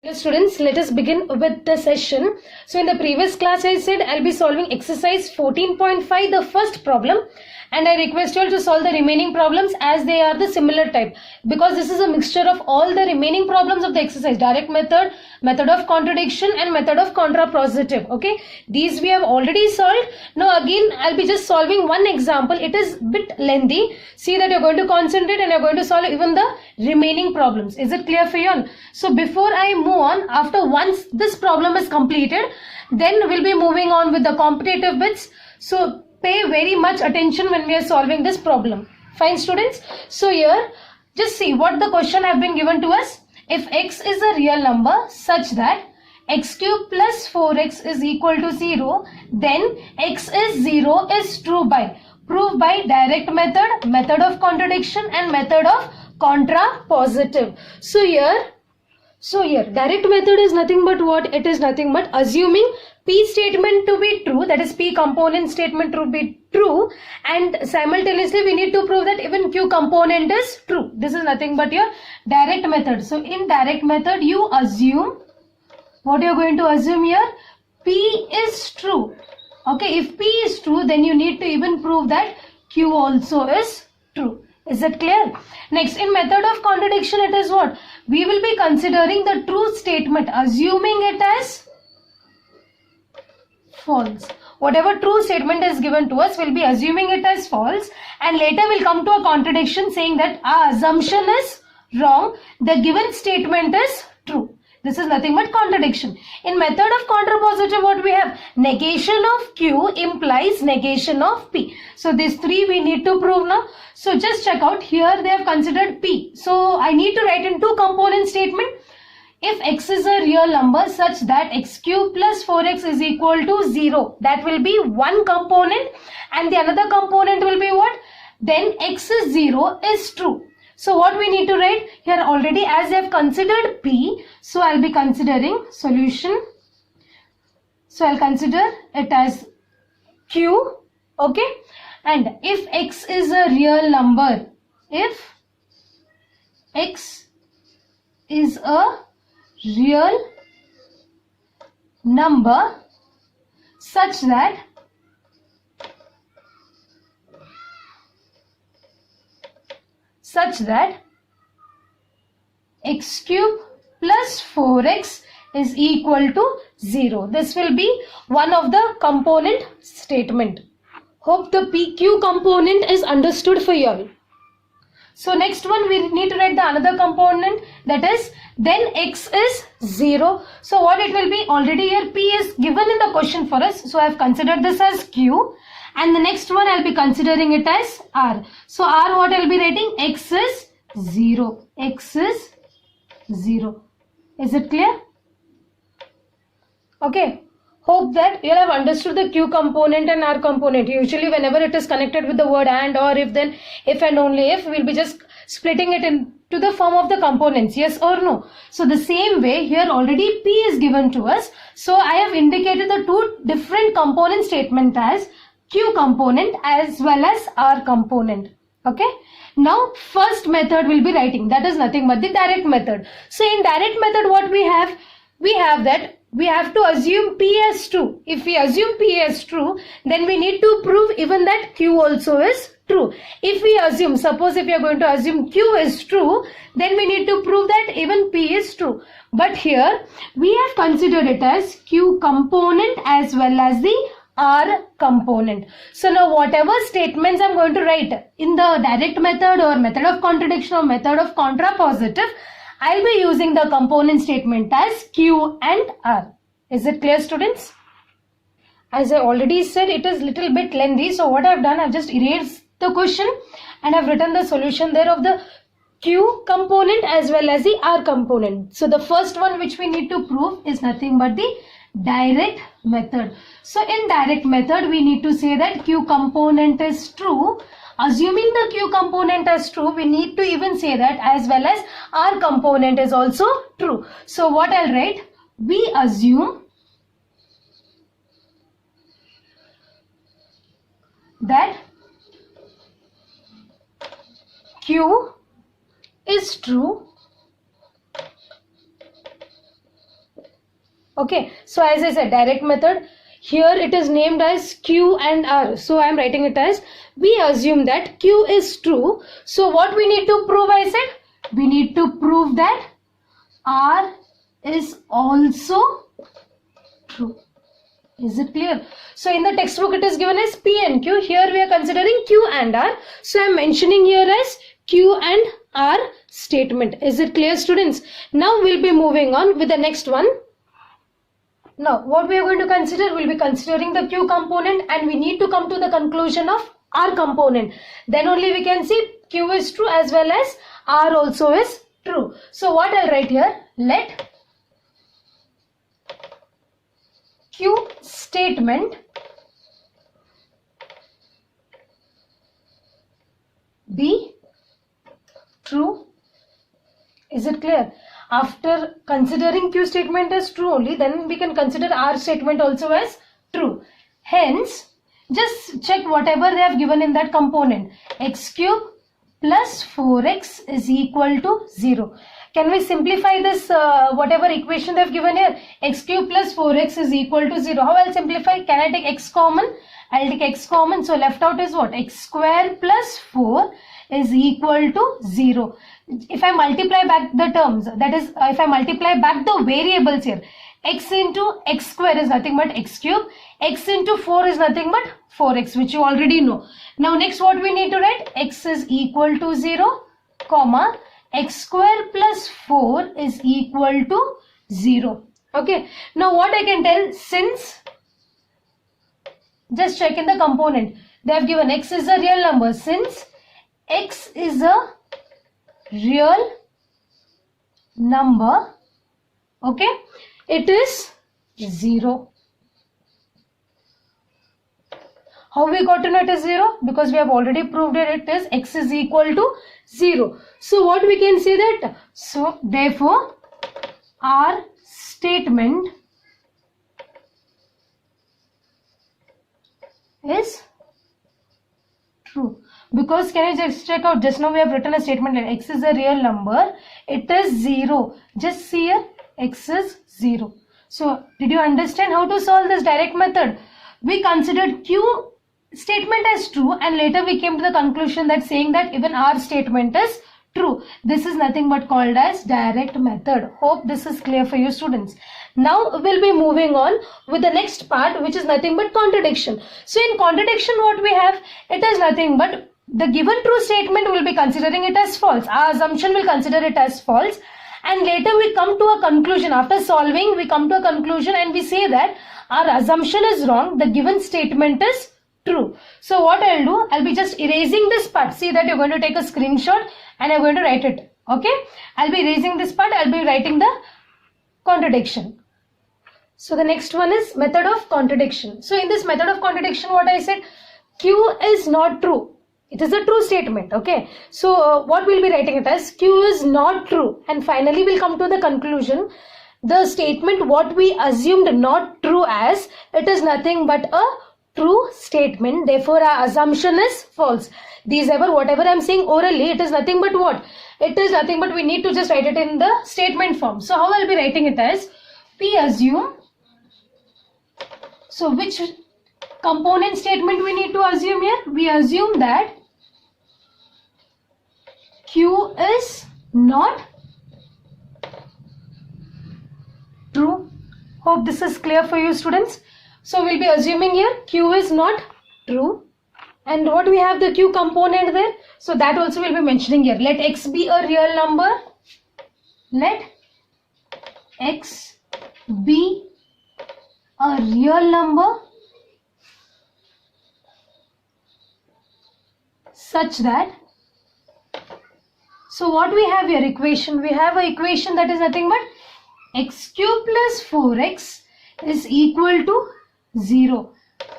Hello students, let us begin with the session. So in the previous class I said I'll be solving exercise 14.5, the first problem, and I request you all to solve the remaining problems as they are the similar type, because this is a mixture of all the remaining problems of the exercise: direct method, method of contradiction and method of contrapositive. Okay, these we have already solved. Now again I'll be just solving one example. It is bit lengthy. See that you're going to concentrate and you're going to solve even the remaining problems. Is it clear for you all? So before I move on, after once this problem is completed, then we'll be moving on with the competitive bits. So pay very much attention when we are solving this problem. Fine students. So here just see what the question have been given to us. If x is a real number such that x cube plus 4x is equal to 0, then x is 0 is true by. Prove by direct method, method of contradiction and method of contrapositive. So here direct method is nothing but what? It is nothing but assuming P statement to be true, that is P component statement to be true, and simultaneously we need to prove that even Q component is true. This is nothing but your direct method. So in direct method you assume, what you are going to assume here? P is true. Okay, if P is true, then you need to even prove that Q also is true. Is it clear? Next, in method of contradiction, it is what? We will be considering the true statement, assuming it as false. Whatever true statement is given to us, we'll be assuming it as false, and later we'll come to a contradiction saying that our assumption is wrong, the given statement is true. This is nothing but contradiction. In method of contrapositive, what we have? Negation of Q implies negation of P. So these three we need to prove now. So just check out, here they have considered P. So I need to write in two component statement. If x is a real number such that x cube plus 4x is equal to 0, that will be one component, and the another component will be what? Then x is 0 is true. So what we need to write here already, as they have considered P, so I'll be considering solution. So I'll consider it as Q. Okay. And if x is a real number, if x is a real number such that x cube plus 4x is equal to 0. This will be one of the component statement. Hope the PQ component is understood for you all. So next one we need to write the another component, that is then x is 0. So what it will be? Already here P is given in the question for us. So I have considered this as Q. And the next one I'll be considering it as R. So R, what I'll be writing? X is 0. X is 0. Is it clear? Okay. Hope that you have understood the Q component and R component. Usually whenever it is connected with the word and, or if, then if and only if, we'll be just splitting it into the form of the components. Yes or no? So the same way here already P is given to us. So I have indicated the two different component statement as Q component as well as R component. Okay. Now first method we'll be writing, that is nothing but the direct method. So in direct method what we have? We have that we have to assume P as true. If we assume P as true, then we need to prove even that Q also is true. If we assume, suppose if we are going to assume Q is true, then we need to prove that even P is true. But here we have considered it as Q component as well as the R component. So now whatever statements I'm going to write in the direct method or method of contradiction or method of contrapositive, I'll be using the component statement as Q and R. Is it clear, students? As I already said, it is little bit lengthy. So what I've done, I've just erased the question and I've written the solution there of the Q component as well as the R component. So the first one which we need to prove is nothing but the direct method. So in direct method, we need to say that Q component is true. Assuming the Q component is true, we need to even say that as well as R component is also true. So what I'll write? We assume that Q is true Okay, so as I said, direct method. Here it is named as Q and R. So I am writing it as, we assume that Q is true. So what we need to prove, I said, we need to prove that R is also true. Is it clear? So in the textbook it is given as P and Q. Here we are considering Q and R. So I am mentioning here as Q and R statement. Is it clear, students? Now we'll be moving on with the next one. Now what we are going to consider, we'll be considering the Q component, and we need to come to the conclusion of R component. Then only we can see Q is true as well as R also is true. So what I'll write here, let Q statement be true. Is it clear? After considering Q statement as true only, then we can consider R statement also as true. Hence, just check whatever they have given in that component. X cube plus 4x is equal to 0. Can we simplify this whatever equation they have given here? X cube plus 4x is equal to 0. How I'll simplify? Can I take x common? I'll take x common. So left out is what? X square plus 4 is equal to 0. If I multiply back the terms, that is, if I multiply back the variables here, x into x square is nothing but x cube, x into 4 is nothing but 4x, which you already know. Now next what we need to write, x is equal to 0, comma, x square plus 4 is equal to 0. Okay, now what I can tell, since, just check in the component, they have given x is a real number. Since x is a real number, okay, it is 0. How we got to know it is 0? Because we have already proved it is x is equal to 0. So what we can say that, so therefore our statement is true. Because can you just check out, just now we have written a statement that x is a real number, it is 0. Just see here, x is 0. So did you understand how to solve this direct method? We considered Q statement as true, and later we came to the conclusion that saying that even R statement is true. This is nothing but called as direct method. Hope this is clear for you, students. Now we'll be moving on with the next part, which is nothing but contradiction. So in contradiction what we have, it is nothing but the given true statement will be considering it as false. Our assumption will consider it as false, and later we come to a conclusion. After solving, we come to a conclusion and we say that our assumption is wrong, the given statement is true. So what I'll do, I'll be just erasing this part. See that you're going to take a screenshot and I'm going to write it. Okay, I'll be erasing this part, I'll be writing the contradiction. So the next one is method of contradiction. So in this method of contradiction, what I said, Q is not true. It is a true statement. Okay, so what we'll be writing it as, Q is not true, and finally we'll come to the conclusion, the statement what we assumed not true as, it is nothing but a true statement, therefore our assumption is false. These ever whatever I'm saying orally, it is nothing but what? It is nothing but we need to just write it in the statement form. So how I'll be writing it as, we assume, so which component statement we need to assume here? We assume that Q is not true. Hope this is clear for you, students. So we'll be assuming here Q is not true, and what we have the Q component there, so that also we'll be mentioning here. Let x be a real number, let x be a real number such that, so what we have here, equation, we have an equation that is nothing but x cube plus 4x is equal to 0.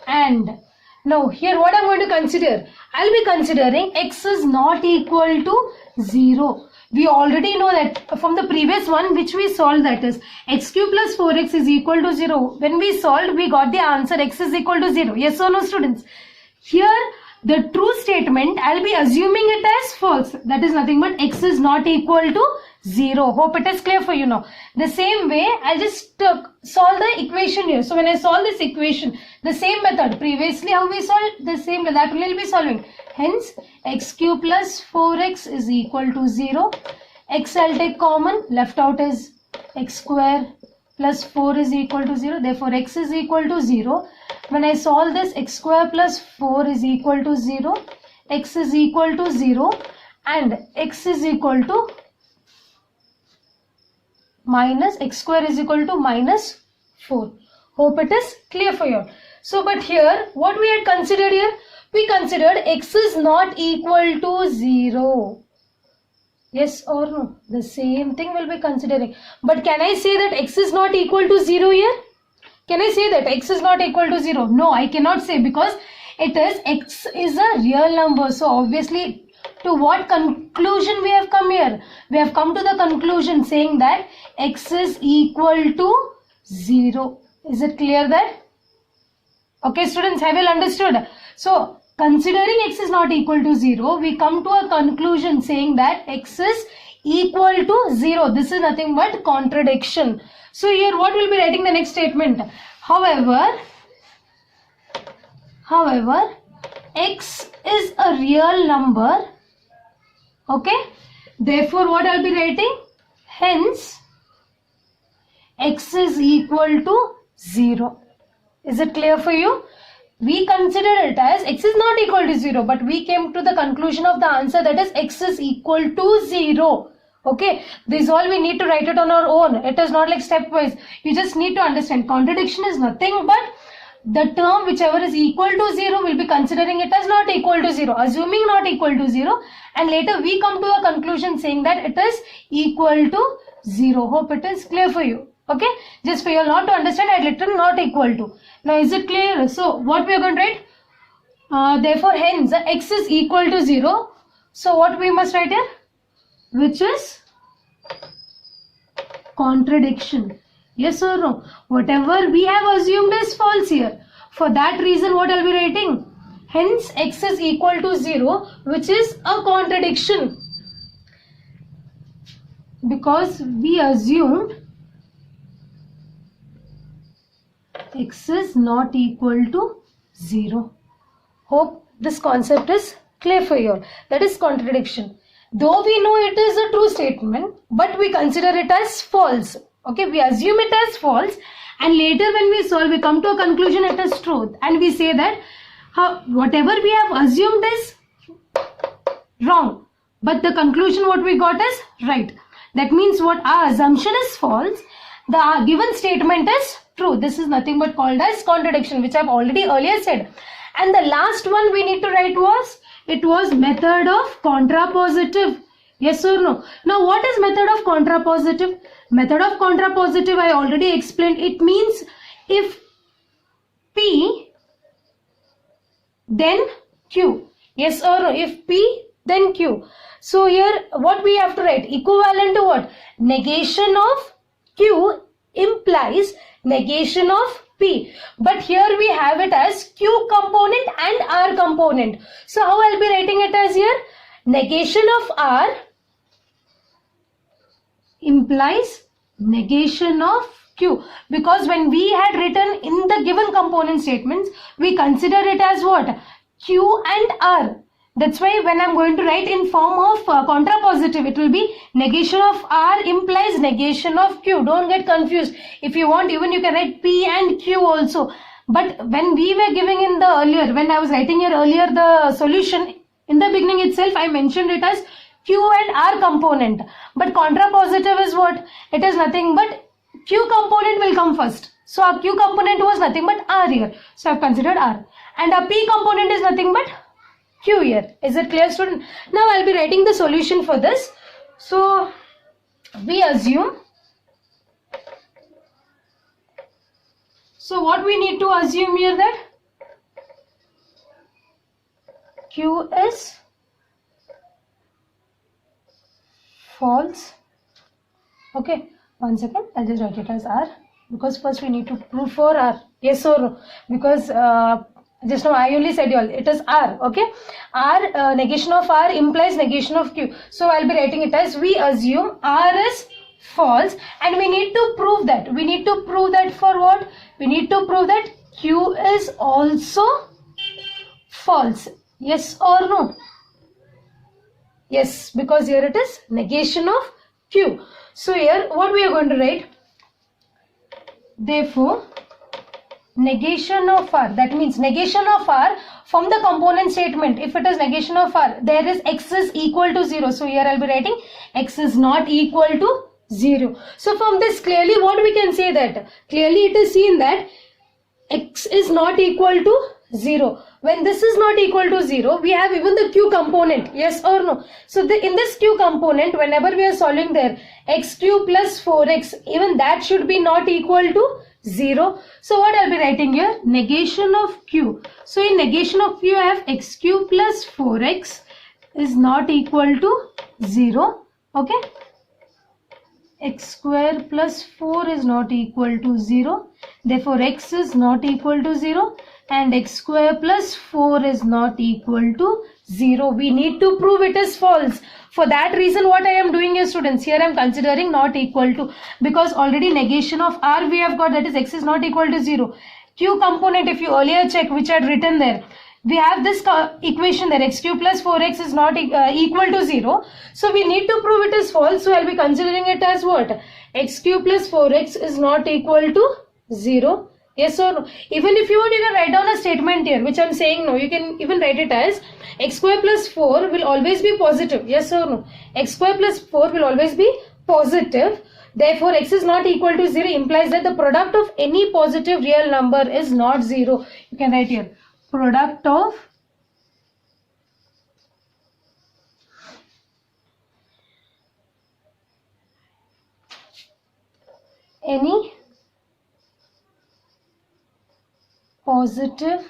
And now here what I'm going to consider, I'll be considering x is not equal to 0. We already know that from the previous one which we solved, that is x cube plus 4x is equal to 0. When we solved, we got the answer x is equal to 0. Yes or no, students? Here the true statement, I'll be assuming it as false. That is nothing but x is not equal to 0. Hope it is clear for you now. The same way, I'll just solve the equation here. So when I solve this equation, the same method, previously how we solved, the same, that will be solving. Hence, x cube plus 4x is equal to 0. X I'll take common, left out is x square plus 4 is equal to 0. Therefore, x is equal to 0. When I solve this, x square plus 4 is equal to 0. X is equal to 0 and x is equal to minus, x square is equal to minus 4. Hope it is clear for you. So, but here, what we had considered here? We considered x is not equal to 0. Yes or no? The same thing we'll be considering. But can I say that x is not equal to 0 here? Can I say that x is not equal to 0? No, I cannot say, because it is, x is a real number. So obviously, to what conclusion we have come here? We have come to the conclusion saying that x is equal to 0. Is it clear that? Okay, students, have you understood? So, considering x is not equal to 0, we come to a conclusion saying that x is equal to 0. This is nothing but contradiction. So, here what will be writing the next statement? However, x is a real number. Okay. Therefore, what I'll be writing? Hence, x is equal to 0. Is it clear for you? We consider it as x is not equal to 0, but we came to the conclusion of the answer, that is x is equal to 0. Okay, this is all we need to write it on our own. It is not like stepwise. You just need to understand contradiction is nothing but the term whichever is equal to 0 will be considering it as not equal to 0, assuming not equal to 0, and later we come to a conclusion saying that it is equal to 0. Hope it is clear for you. Okay, just for you all not to understand, I written not equal to. Now is it clear? So what we are going to write? Therefore, hence x is equal to 0. So what we must write here? Which is contradiction. Yes or no? Whatever we have assumed is false here. For that reason, what I'll be writing? Hence x is equal to 0, which is a contradiction. Because we assumed x is not equal to 0. Hope this concept is clear for you all. That is contradiction. Though we know it is a true statement, but we consider it as false. Okay, we assume it as false, and later when we solve, we come to a conclusion it is true, and we say that whatever we have assumed is wrong, but the conclusion what we got is right. That means what our assumption is false, the given statement is true. This is nothing but called as contradiction, which I have already earlier said. And the last one we need to write was, it was method of contrapositive. Yes or no? Now what is method of contrapositive? Method of contrapositive I already explained. It means if P then Q. Yes or no? If P then Q. So here what we have to write? Equivalent to what? Negation of Q implies negation of P. But here we have it as Q component and R component. So how I'll be writing it as here? Negation of R implies negation of Q. Because when we had written in the given component statements, we consider it as what? Q and R. That's why when I'm going to write in form of contrapositive, it will be negation of R implies negation of Q. Don't get confused. If you want, even you can write P and Q also. But when we were giving in the earlier, when I was writing here earlier the solution, in the beginning itself, I mentioned it as Q and R component. But contrapositive is what? It is nothing but Q component will come first. So our Q component was nothing but R here. So I've considered R. And our P component is nothing but Q here. Is it clear, student? Now I'll be writing the solution for this. So we assume. So what we need to assume here, that Q is false. Okay, 1 second. I'll just write it as R, because first we need to prove for R. Yes or no? Because Just now I only said you all, it is R, okay. R, negation of R implies negation of Q. So I'll be writing it as, we assume R is false and we need to prove that. We need to prove that for what? We need to prove that Q is also false. Yes or no? Yes, because here it is negation of Q. So here what we are going to write? Therefore, negation of R, that means negation of R from the component statement. If it is negation of R, there is X is equal to 0. So here I'll be writing X is not equal to 0. So from this clearly what we can say that? Clearly it is seen that X is not equal to 0. When this is not equal to 0, we have even the Q component. Yes or no? So in this Q component, whenever we are solving there, XQ plus 4X, even that should be not equal to 0. So what I'll be writing here? Negation of Q. So in negation of Q, I have XQ plus 4X is not equal to 0. Okay. X square plus 4 is not equal to 0. Therefore, X is not equal to 0 and X square plus 4 is not equal to 0. We need to prove it is false. For that reason, what I am doing here, students, here I am considering not equal to, because already negation of R we have got, that is X is not equal to 0. Q component, if you earlier check, which I had written there, we have this equation there, XQ plus 4X is not equal to 0. So we need to prove it is false. So I'll be considering it as what? XQ plus 4X is not equal to 0. Yes or no? Even if you want, you can write down a statement here, which I'm saying no. You can even write it as X square plus 4 will always be positive. Yes or no? X square plus 4 will always be positive. Therefore, X is not equal to 0 implies that the product of any positive real number is not 0. You can write here. Product of any positive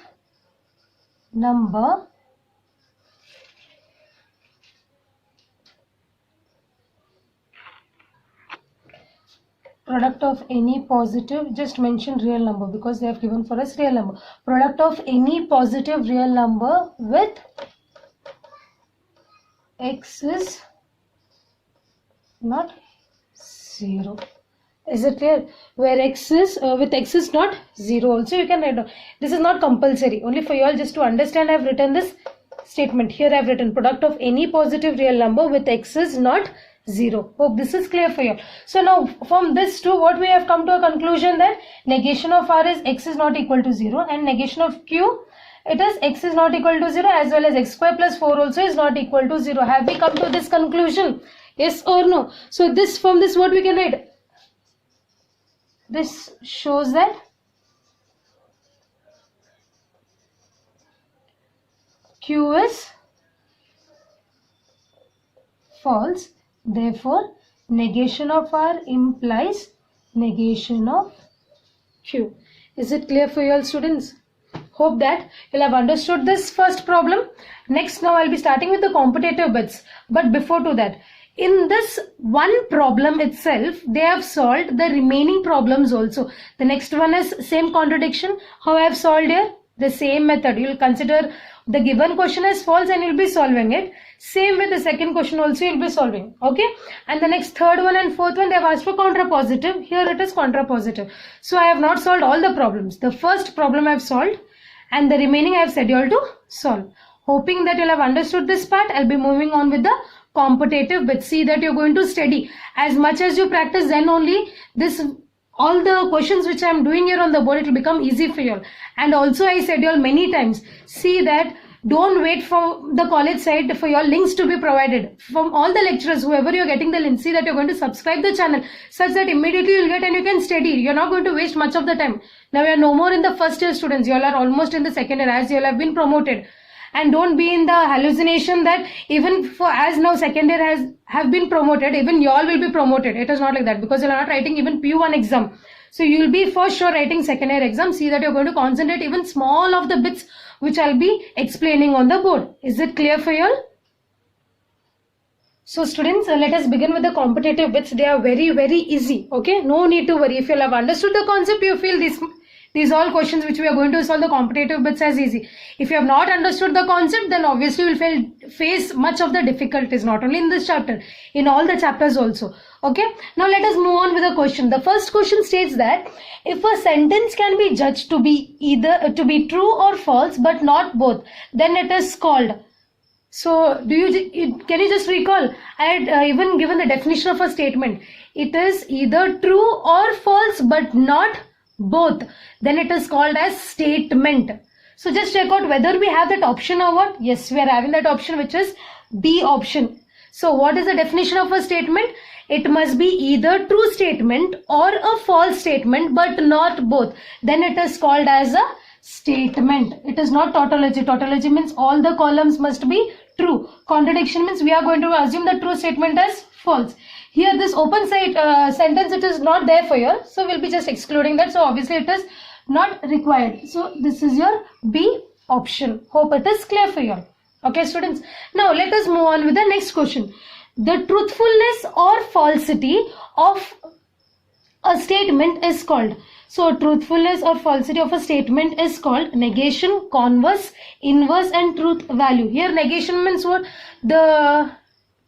number product of any positive, just mention real number because they have given for us real number. Product of any positive real number with X is not 0. Is it clear? Where X is with X is not 0 also you can write down. This is not compulsory. Only for you all just to understand I have written this statement. Here I have written product of any positive real number with X is not 0. Hope this is clear for you. So now from this too, what we have come to a conclusion that negation of R is X is not equal to 0 and negation of Q, it is X is not equal to 0 as well as X square plus 4 also is not equal to 0. Have we come to this conclusion? Yes or no? So this, from this what we can write? This shows that Q is false. Therefore, negation of R implies negation of Q. Is it clear for you all, students? Hope that you'll have understood this first problem. Next, now I'll be starting with the competitive bits. But before to that, in this one problem itself, they have solved the remaining problems also. The next one is same contradiction. How I have solved here? The same method. You'll consider the given question as false and you'll be solving it. Same with the second question also you'll be solving. Okay. And the next third one and fourth one, they have asked for contrapositive. Here it is contrapositive. So I have not solved all the problems. The first problem I have solved and the remaining I have scheduled to solve. Hoping that you'll have understood this part, I'll be moving on with the competitive bit. See that you're going to study as much as you practice, then only this all the questions which I am doing here on the board, it will become easy for you all. And also I said you all many times, see that don't wait for the college side for your links to be provided from all the lecturers. Whoever you're getting the link, see that you're going to subscribe the channel such that immediately you'll get and you can study. You're not going to waste much of the time. Now we are no more in the first year students. You all are almost in the second year as you all have been promoted. And don't be in the hallucination that even for as now second year have been promoted, even you all will be promoted. It is not like that because you are not writing even PU1 exam. So you will be for sure writing second year exam. See that you're going to concentrate even small of the bits which I'll be explaining on the board. Is it clear for you all? So students, let us begin with the competitive bits. They are very, very easy. Okay, no need to worry. If you have understood the concept, you feel These all questions which we are going to solve the competitive bits as easy. If you have not understood the concept, then obviously you will face much of the difficulties, not only in this chapter, in all the chapters also. Okay, now let us move on with the question. The first question states that if a sentence can be judged to be either to be true or false but not both, then it is called. So can you just recall? I had even given the definition of a statement. It is either true or false but not both. Then it is called as statement. So just check out whether we have that option or what. Yes, we are having that option, which is B option. So what is the definition of a statement? It must be either true statement or a false statement but not both. Then it is called as a statement. It is not tautology. Tautology means all the columns must be true. Contradiction means we are going to assume the true statement as false. Here this open sentence, it is not there for you. So we'll be just excluding that. So obviously it is not required. So this is your B option. Hope it is clear for you. Okay students. Now let us move on with the next question. The truthfulness or falsity of a statement is called. So truthfulness or falsity of a statement is called negation, converse, inverse and truth value. Here negation means what? The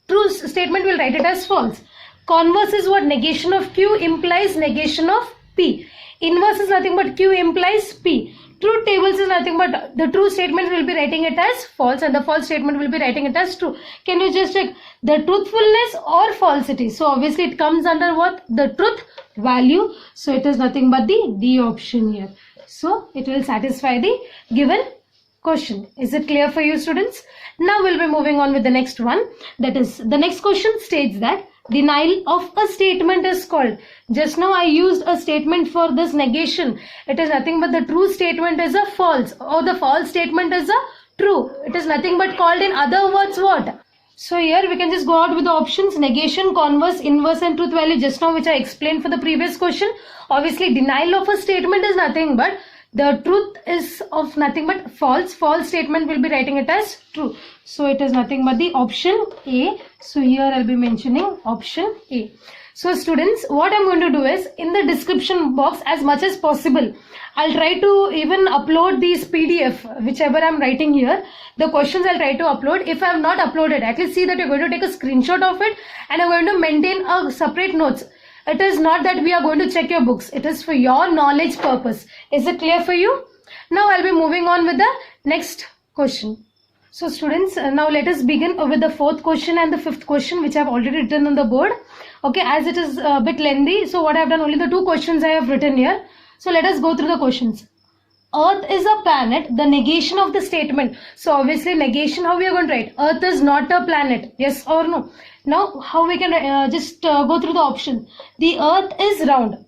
true statement will write it as false. Converse is what? Negation of Q implies negation of P. Inverse is nothing but Q implies P. Truth tables is nothing but the true statement will be writing it as false and the false statement will be writing it as true. Can you just check the truthfulness or falsity? So obviously it comes under what? The truth value. So it is nothing but the D option here. So it will satisfy the given question. Is it clear for you students? Now we'll be moving on with the next one. That is, the next question states that denial of a statement is called. Just now I used a statement for this negation. It is nothing but the true statement is a false or the false statement is a true. It is nothing but called in other words what? So here we can just go out with the options negation, converse, inverse and truth value just now which I explained for the previous question. Obviously denial of a statement is nothing but the truth is of nothing but false. False statement will be writing it as true. So it is nothing but the option A. So here I'll be mentioning option A. So students, what I'm going to do is in the description box as much as possible, I'll try to even upload these PDF, whichever I'm writing here. The questions I'll try to upload. If I have not uploaded, at least see that you're going to take a screenshot of it and I'm going to maintain a separate notes. It is not that we are going to check your books. It is for your knowledge purpose. Is it clear for you? Now I'll be moving on with the next question. So students, now let us begin with the fourth question and the fifth question which I have already written on the board. Okay, as it is a bit lengthy, so what I have done, only the two questions I have written here. So let us go through the questions. Earth is a planet, the negation of the statement. So obviously negation, how we are going to write? Earth is not a planet. Yes or no? Now how we can just go through the option. The earth is round.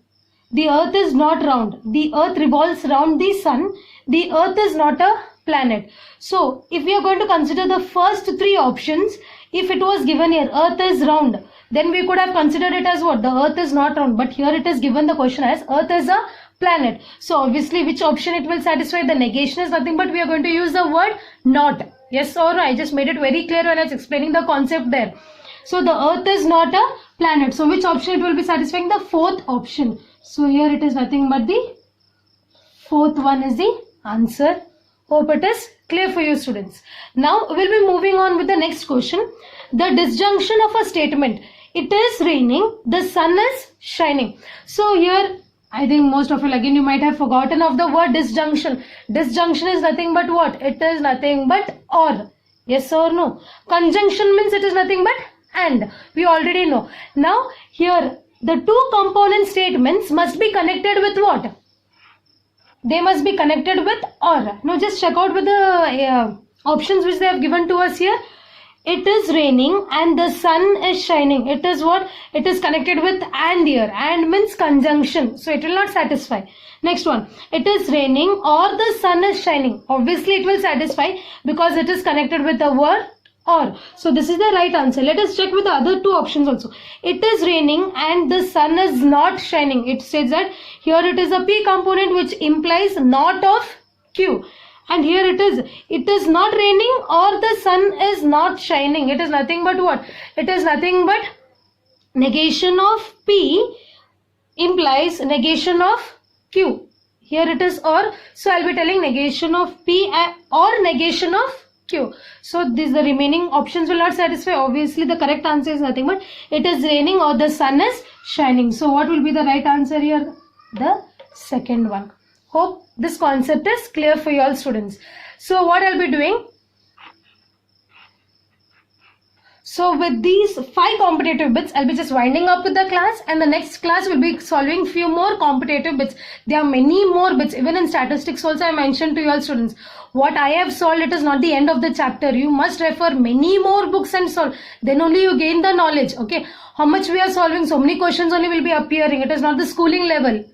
The earth is not round. The earth revolves around the sun. The earth is not a planet. So if we are going to consider the first three options, if it was given here earth is round, then we could have considered it as what? The earth is not round. But here it is given the question as earth is a planet. So obviously which option it will satisfy? The negation is nothing but we are going to use the word not. Yes or no? I just made it very clear when I was explaining the concept there. So the earth is not a planet. So which option it will be satisfying? The fourth option. So here it is nothing but the fourth one is the answer. Hope it is clear for you students. Now we'll be moving on with the next question. The disjunction of a statement. It is raining. The sun is shining. So here I think most of you again you might have forgotten of the word disjunction. Disjunction is nothing but what? It is nothing but or. Yes or no? Conjunction means it is nothing but and. We already know. Now here the two component statements must be connected with what? They must be connected with or. Now just check out with the options which they have given to us here. It is raining and the sun is shining. It is what? It is connected with and here. And means conjunction. So it will not satisfy. Next one. It is raining or the sun is shining. Obviously it will satisfy because it is connected with the word or. So this is the right answer. Let us check with the other two options also. It is raining and the sun is not shining. It says that here it is a P component which implies not of Q. And here it is not raining or the sun is not shining. It is nothing but what? It is nothing but negation of P implies negation of Q. here it is or, so I'll be telling negation of P or negation of Q. So these the remaining options will not satisfy. Obviously the correct answer is nothing but it is raining or the sun is shining. So what will be the right answer here? The second one. Hope this concept is clear for you all students. So what I'll be doing, so with these 5 competitive bits, I'll be just winding up with the class, and the next class will be solving few more competitive bits. There are many more bits. Even in statistics also I mentioned to you all students. What I have solved, it is not the end of the chapter. You must refer many more books and solve. Then only you gain the knowledge. Okay. How much we are solving? So many questions only will be appearing. It is not the schooling level.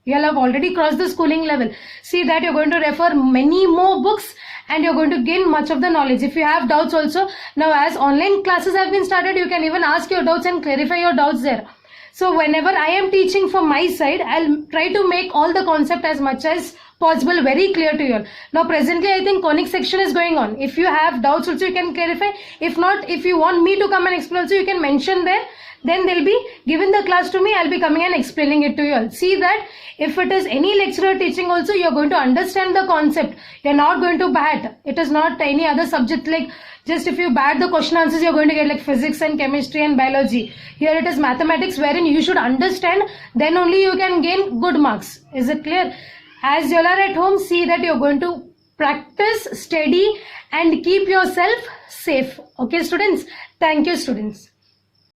You all have already crossed the schooling level. See that you're going to refer many more books and you're going to gain much of the knowledge. If you have doubts also, now as online classes have been started, you can even ask your doubts and clarify your doubts there. So whenever I am teaching from my side, I'll try to make all the concept as much as possible very clear to you all. Now presently I think conic section is going on. If you have doubts also you can clarify. If not, if you want me to come and explain also, you can mention there. Then they'll be given the class to me. I'll be coming and explaining it to you all. See that if it is any lecturer teaching also, you're going to understand the concept. You're not going to bat. It is not any other subject like just if you bat the question answers, you're going to get like physics and chemistry and biology. Here it is mathematics wherein you should understand. Then only you can gain good marks. Is it clear? As you all are at home, see that you're going to practice, study and keep yourself safe. Okay students? Thank you students.